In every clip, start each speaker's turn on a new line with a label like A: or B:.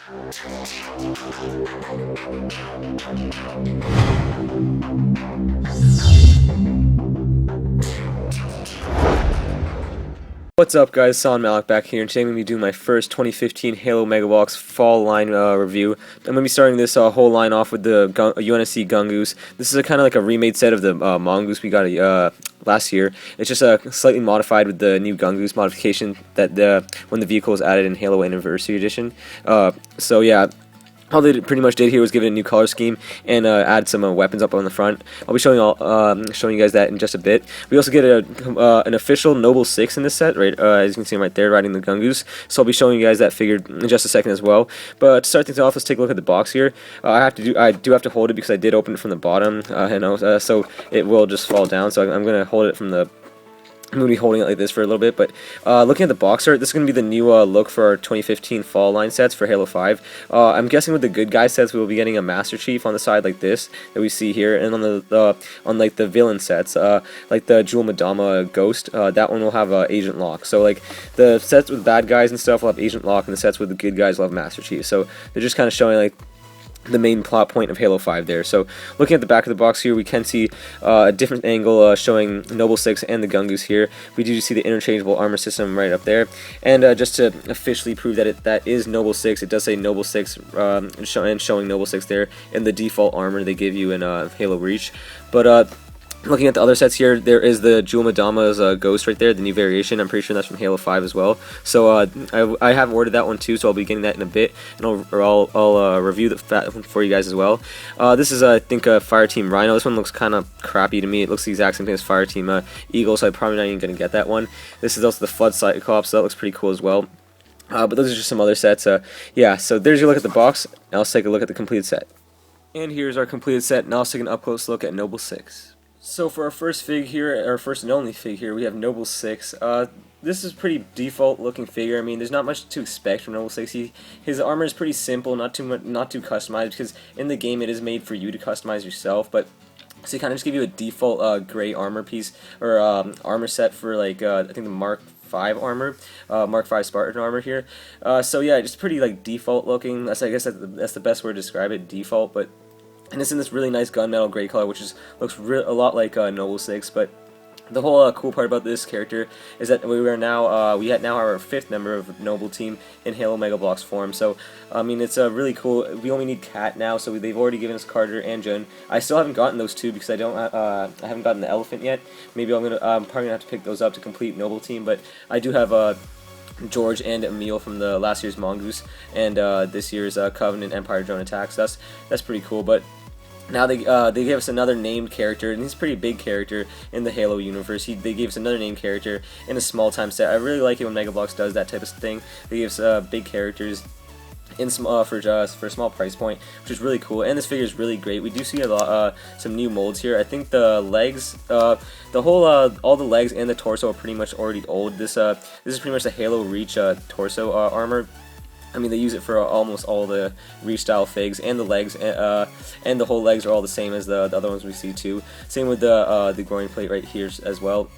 A: What's up, guys? Son Malik back here, and today I'm going to be doing my first 2015 Halo Mega Bloks fall line review. I'm going to be starting this whole line off with the Untitled Gungoose. This is kind of like a remade set of the Mongoose we got last year. It's just slightly modified with the new Gungoose modification that when the vehicle was added in Halo Anniversary Edition. So yeah. All they pretty much did here was give it a new color scheme and add some weapons up on the front. I'll be showing you guys that in just a bit. We also get an official Noble 6 in this set, right? As you can see right there, riding the Gungoose. So I'll be showing you guys that figure in just a second as well. But to start things off, let's take a look at the box here. I do have to hold it because I did open it from the bottom, so it will just fall down. So I'm going to hold it from the. I'm going to be holding it like this for a little bit, but looking at the box art, this is going to be the new look for our 2015 fall line sets for Halo 5. I'm guessing with the good guy sets, we will be getting a Master Chief on the side like this that we see here, and on like the villain sets, like the Jewel Madama Ghost, that one will have Agent Locke. So like the sets with bad guys and stuff will have Agent Locke, and the sets with the good guys will have Master Chief. So they're just kind of showing like the main plot point of Halo 5 there. So looking at the back of the box here, we can see a different angle showing Noble 6 and the Gungoose here. We do see the interchangeable armor system right up there, and just to officially prove that that is Noble 6, it does say Noble 6 and showing Noble 6 there in the default armor they give you in Halo Reach. But looking at the other sets here, there is the Jewel Madama's Ghost right there, the new variation. I'm pretty sure that's from Halo 5 as well. So I have ordered that one too, so I'll be getting that in a bit, and I'll review that one for you guys as well. This is, I think, Fireteam Rhino. This one looks kind of crappy to me. It looks the exact same thing as Fireteam Eagle, so I'm probably not even going to get that one. This is also the Flood Cyclops, so that looks pretty cool as well. But those are just some other sets. Yeah, so there's your look at the box. Now let's take a look at the completed set. And here's our completed set. Now let's take an up-close look at Noble 6. So for our first fig here, our first and only fig here, we have Noble 6. This is pretty default looking figure. I mean, there's not much to expect from Noble 6. His armor is pretty simple, not too customized, because in the game it is made for you to customize yourself. But so they kind of just give you a default gray armor piece or armor set for like I think the Mark 5 armor, Mark 5 Spartan armor here. So yeah, just pretty like default looking. I guess that's the best word to describe it, default. But and it's in this really nice gunmetal gray color, which looks a lot like Noble 6. But the whole cool part about this character is that we now our 5th member of Noble team in Halo Mega Bloks form. So I mean, it's really cool. We only need Cat now, so they've already given us Carter and Jun. I still haven't gotten those two because I haven't gotten the Elephant yet. Maybe I'm probably gonna have to pick those up to complete Noble team. But I do have George and Emil from the last year's Mongoose and this year's Covenant Empire Drone Attacks. That's pretty cool. But now they gave us another named character, and he's a pretty big character in the Halo universe. They gave us another named character in a small-time set. I really like it when Mega Bloks does that type of thing. They give us big characters in for a small price point, which is really cool. And this figure is really great. We do see a lot some new molds here. I think the legs, all the legs and the torso are pretty much already old. This is pretty much the Halo Reach torso armor. I mean, they use it for almost all the Reach style figs, and the legs, and the whole legs are all the same as the other ones we see too. Same with the groin plate right here as well.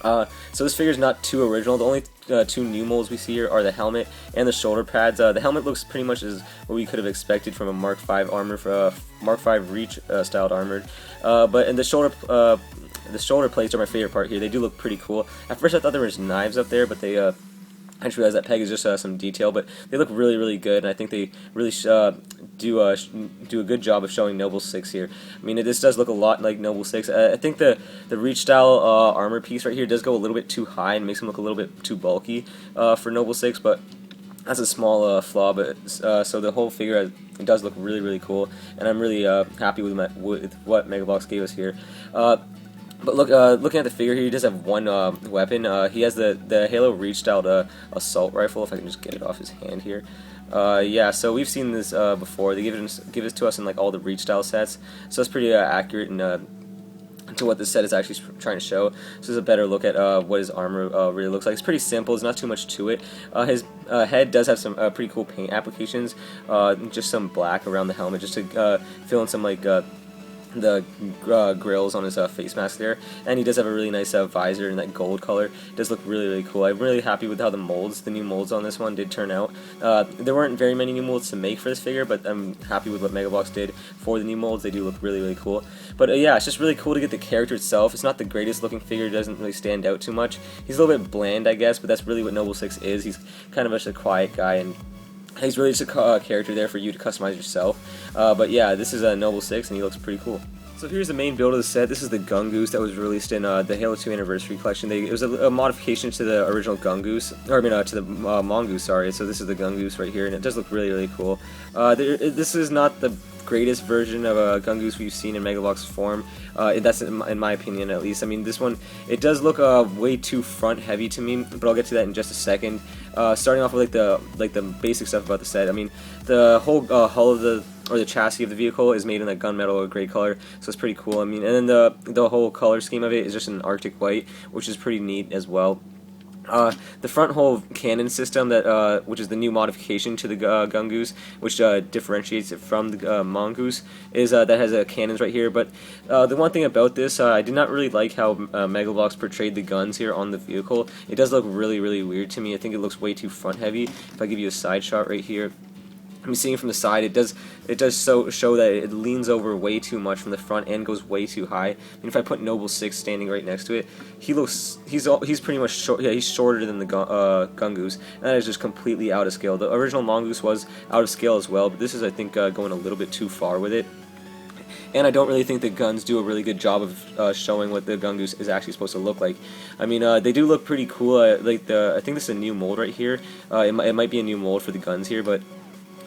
A: So this figure is not too original. The only two new molds we see here are the helmet and the shoulder pads. The helmet looks pretty much as what we could have expected from a Mark 5 armor, for Mark 5 Reach styled armor. But the shoulder plates are my favorite part here. They do look pretty cool. At first I thought there was knives up there, but they I just realized that peg is just some detail, but they look really, really good, and I think they really do a good job of showing Noble 6 here. I mean, this does look a lot like Noble 6. I think the Reach style armor piece right here does go a little bit too high and makes him look a little bit too bulky for Noble 6, but that's a small flaw. But so the whole figure does look really, really cool, and I'm really happy with what Mega Bloks gave us here. But looking at the figure here, he does have one weapon. He has the Halo Reach styled assault rifle. If I can just get it off his hand here. Yeah, so we've seen this before. They give it to us in like all the Reach style sets, so it's pretty accurate and to what this set is actually trying to show. So this is a better look at what his armor really looks like. It's pretty simple. There's not too much to it. His head does have some pretty cool paint applications. Just some black around the helmet, just to fill in some like grills on his face mask there, and he does have a really nice visor in that gold color. It does look really cool. I'm really happy with how the new molds on this one did turn out. There weren't very many new molds to make for this figure, but I'm happy with what Megabox did for the new molds. They do look really cool. But yeah, it's just really cool to get the character itself. It's not the greatest looking figure, it doesn't really stand out too much. He's a little bit bland, I guess, but that's really what Noble 6 is. He's kind of just a quiet guy, and he's really just a character there for you to customize yourself. But yeah, this is a Noble 6, and he looks pretty cool. So here's the main build of the set. This is the Gungoose that was released in the Halo 2 Anniversary Collection. It was a modification to the original Gungoose, or I mean to the Mongoose, sorry. So this is the Gungoose right here, and it does look really cool. This is not the greatest version of a Gungoose we've seen in Megabox form. That's in my opinion, at least. I mean, this one, it does look way too front heavy to me, but I'll get to that in just a second. Starting off with the basic stuff about the set. I mean, the whole hull of the chassis of the vehicle is made in that gunmetal or gray color, so it's pretty cool. I mean, and then the whole color scheme of it is just an Arctic white, which is pretty neat as well. The front whole cannon system, which is the new modification to the Gungoose, which differentiates it from the Mongoose, is that has cannons right here. But the one thing about this, I did not really like how Megalobox portrayed the guns here on the vehicle. It does look really weird to me. I think it looks way too front heavy. If I give you a side shot right here, I mean, seeing from the side, it does show that it leans over way too much from the front and goes way too high. I mean, if I put Noble 6 standing right next to it, he's pretty much short. Yeah, he's shorter than the Gungoose, and that is just completely out of scale. The original Mongoose was out of scale as well, but this is, I think, going a little bit too far with it. And I don't really think the guns do a really good job of showing what the Gungoose is actually supposed to look like. I mean, they do look pretty cool. I think this is a new mold right here. It might be a new mold for the guns here, but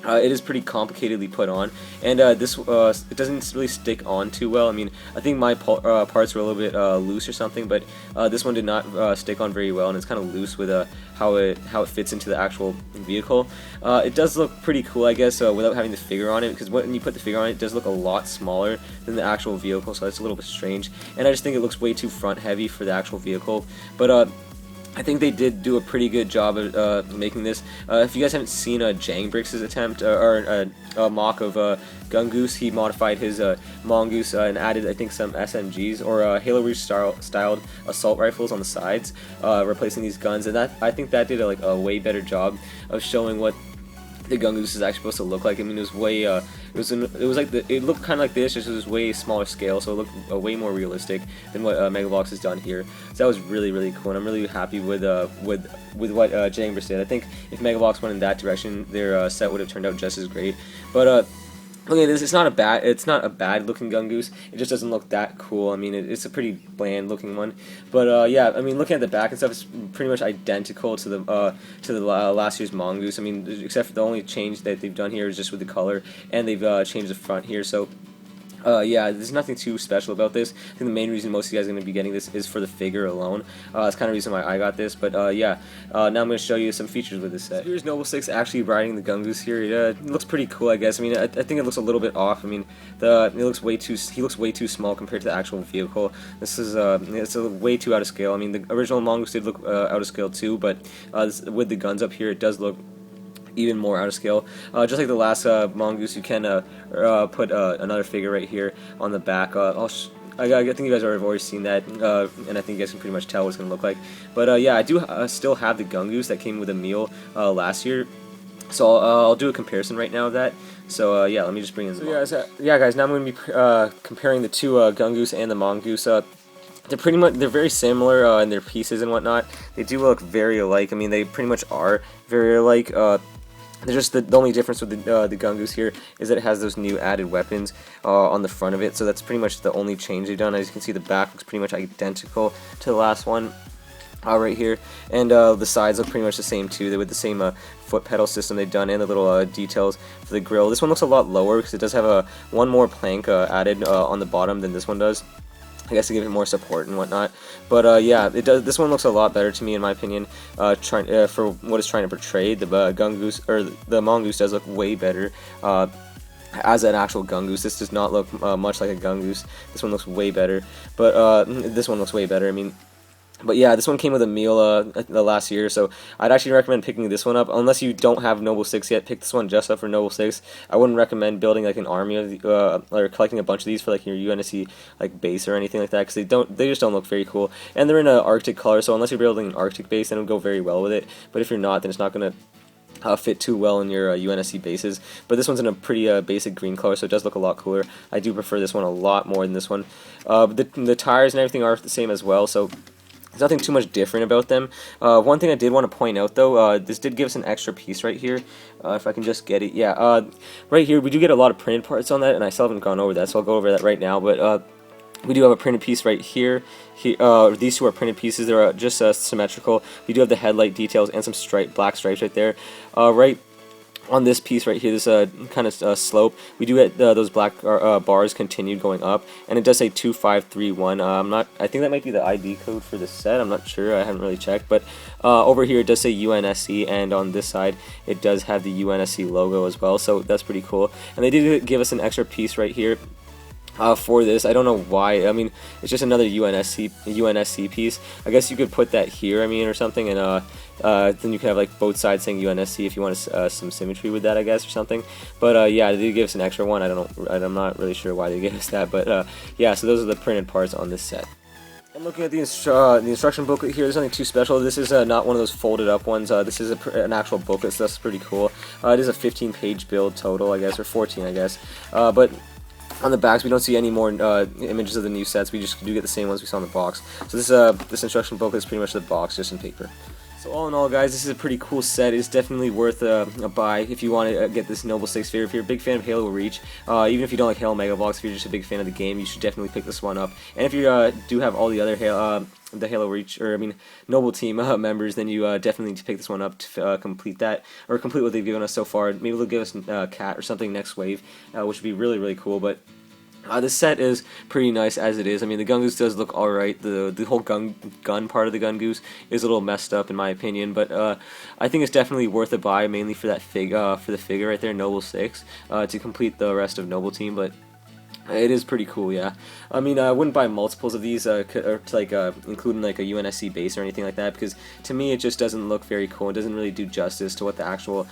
A: it is pretty complicatedly put on, and this it doesn't really stick on too well. I mean, I think my parts were a little bit loose or something, but this one did not stick on very well, and it's kind of loose with how it fits into the actual vehicle. It does look pretty cool, I guess, without having the figure on it, because when you put the figure on it, it does look a lot smaller than the actual vehicle, so that's a little bit strange. And I just think it looks way too front heavy for the actual vehicle, but I think they did do a pretty good job of making this. If you guys haven't seen Jangbrix's attempt or a mock of Gungoose, he modified his Mongoose and added, I think, some SMGs or Halo Reach styled assault rifles on the sides, replacing these guns, and I think that did a way better job of showing what the Gungoose is actually supposed to look like. I mean, it was way it looked kind of like this, just it was way smaller scale, so it looked way more realistic than what Megabox has done here. So that was really cool, and I'm really happy with what Jangbrix did. I think if Megabox went in that direction, their set would have turned out just as great. But look at this. It's not a bad looking Gungoose. It just doesn't look that cool. I mean, it's a pretty bland looking one. But yeah, I mean, looking at the back and stuff, it's pretty much identical to the last year's Mongoose. I mean, except for the only change that they've done here is just with the color, and they've changed the front here. So yeah, there's nothing too special about this. I think the main reason most of you guys are going to be getting this is for the figure alone. That's kind of the reason why I got this. But yeah, now I'm going to show you some features with this set. So here's Noble 6 actually riding the Gungoose here. It looks pretty cool, I guess. I mean, I think it looks a little bit off. I mean, he looks way too small compared to the actual vehicle. This is it's way too out of scale. I mean, the original Mongoose did look out of scale too, but with the guns up here, it does look even more out of scale. Just like the last Mongoose, you can put another figure right here on the back. I think you guys have already seen that, and I think you guys can pretty much tell what it's going to look like. But yeah, I do still have the Gungoose that came with a meal last year, so I'll do a comparison right now of that. So yeah, let me just bring in. So yeah, guys, now I'm going to be comparing the two Gungoose and the Mongoose. They're very similar in their pieces and whatnot. They do look very alike. I mean, they pretty much are very alike. There's just the only difference with the Gungoose here is that it has those new added weapons on the front of it, so that's pretty much the only change they've done. As you can see, the back looks pretty much identical to the last one right here, and the sides look pretty much the same too. They're with the same foot pedal system they've done, and the little details for the grill. This one looks a lot lower because it does have one more plank added on the bottom than this one does, I guess, to give it more support and whatnot. But yeah, it does. This one looks a lot better to me, in my opinion. For what it's trying to portray, the Gungoose or the Mongoose does look way better as an actual Gungoose. This does not look much like a Gungoose. This one looks way better. But this one looks way better. I mean, But yeah, this one came with a meal the last year, so I'd actually recommend picking this one up. Unless you don't have Noble 6 yet, pick this one just up for Noble 6. I wouldn't recommend building like an army of or collecting a bunch of these for like your UNSC like base or anything like that, because they just don't look very cool. And they're in an Arctic color, so unless you're building an Arctic base, then it would go very well with it. But if you're not, then it's not gonna fit too well in your UNSC bases. But this one's in a pretty basic green color, so it does look a lot cooler. I do prefer this one a lot more than this one. The tires and everything are the same as well, so there's nothing too much different about them. One thing I did want to point out, though, this did give us an extra piece right here. If I can just get it. Yeah, right here, we do get a lot of printed parts on that, and I still haven't gone over that, so I'll go over that right now. But we do have a printed piece right here. These two are printed pieces. They're just symmetrical. We do have the headlight details and some black stripes right there. Right on this piece right here, this kind of slope, we do get those black bars continued going up, and it does say 2531. I think that might be the ID code for the set. I'm not sure. I haven't really checked, but over here it does say UNSC, and on this side it does have the UNSC logo as well. So that's pretty cool. And they did give us an extra piece right here. For this, I don't know why. I mean, it's just another UNSC piece. I guess you could put that here, I mean, or something, and then you could have like both sides saying UNSC if you want some symmetry with that, I guess, or something. But yeah, they did give us an extra one. I'm not really sure why they gave us that, but yeah. So those are the printed parts on this set. I'm looking at the instruction booklet here. There's nothing too special. This is not one of those folded up ones. This is an actual booklet, so that's pretty cool. It is a 15-page build total, I guess, or 14, I guess. But on the backs, we don't see any more images of the new sets. We just do get the same ones we saw in the box. So this instruction booklet is pretty much the box, just in paper. So all in all, guys, this is a pretty cool set. It's definitely worth a buy if you want to get this Noble 6 figure. If you're a big fan of Halo Reach, even if you don't like Halo Megavox, if you're just a big fan of the game, you should definitely pick this one up. And if you do have all the other Halo Reach, or I mean Noble Team members, then you definitely need to pick this one up to complete that, or complete what they've given us so far. Maybe they'll give us a cat or something next wave, which would be really, really cool. But this set is pretty nice as it is. I mean, the Gungoose does look alright. The whole gun part of the Gungoose is a little messed up in my opinion, but I think it's definitely worth a buy, mainly for that for the figure right there, Noble 6, to complete the rest of Noble Team. But it is pretty cool, yeah. I mean, I wouldn't buy multiples of these, or to like including like a UNSC base or anything like that, because to me it just doesn't look very cool. It doesn't really do justice to what the actual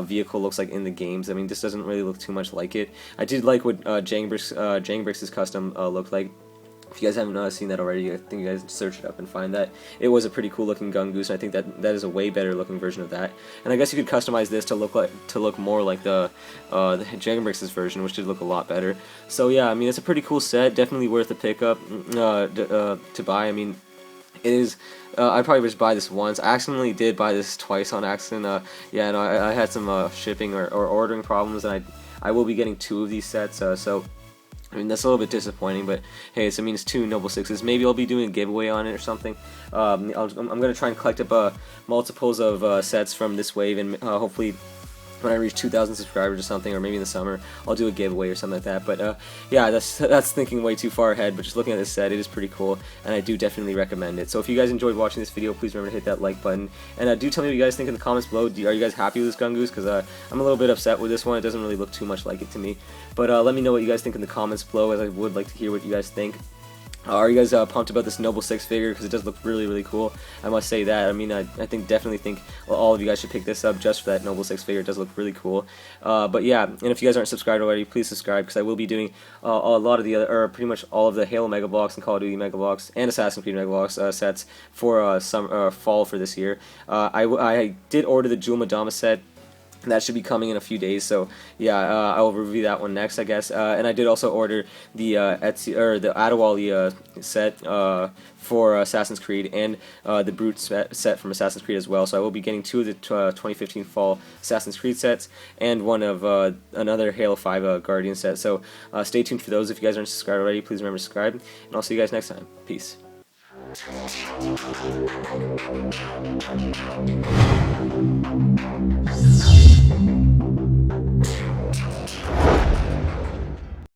A: vehicle looks like in the games. I mean, this doesn't really look too much like it. I did like what Jangbricks' custom looked like. If you guys haven't seen that already, I think you guys search it up and find that. It was a pretty cool looking Gungoose, and I think that is a way better looking version of that. And I guess you could customize this to look more like the Jangbricks' version, which did look a lot better. So yeah, I mean, it's a pretty cool set, definitely worth a pickup to buy. I mean, it is. I'd probably just buy this once. I accidentally did buy this twice on accident. Yeah, no, I had some shipping or ordering problems, and I will be getting 2 of these sets. So I mean, that's a little bit disappointing, but hey, it means 2 Noble 6s. Maybe I'll be doing a giveaway on it or something. I'm going to try and collect up multiples of sets from this wave, and hopefully when I reach 2,000 subscribers or something, or maybe in the summer, I'll do a giveaway or something like that. But yeah, that's thinking way too far ahead, but just looking at this set, it is pretty cool, and I do definitely recommend it. So if you guys enjoyed watching this video, please remember to hit that like button, and do tell me what you guys think in the comments below. Are you guys happy with this Gungoose? Because I'm a little bit upset with this one. It doesn't really look too much like it to me. But let me know what you guys think in the comments below, as I would like to hear what you guys think. Are you guys pumped about this Noble 6 figure? Because it does look really, really cool. I must say that. I mean, I definitely think all of you guys should pick this up just for that Noble 6 figure. It does look really cool. But yeah, and if you guys aren't subscribed already, please subscribe, because I will be doing a lot of the other, or pretty much all of the Halo Mega Bloks and Call of Duty Mega Bloks and Assassin's Creed Mega Bloks sets for fall for this year. I did order the Jewel Madama set. That should be coming in a few days, so yeah, I will review that one next, I guess. And I did also order the Etsy, or the Adewale set for Assassin's Creed, and the Brute set from Assassin's Creed as well. So I will be getting 2 of the 2015 fall Assassin's Creed sets, and one of another Halo 5 Guardian set. So stay tuned for those. If you guys aren't subscribed already, please remember to subscribe, and I'll see you guys next time. Peace.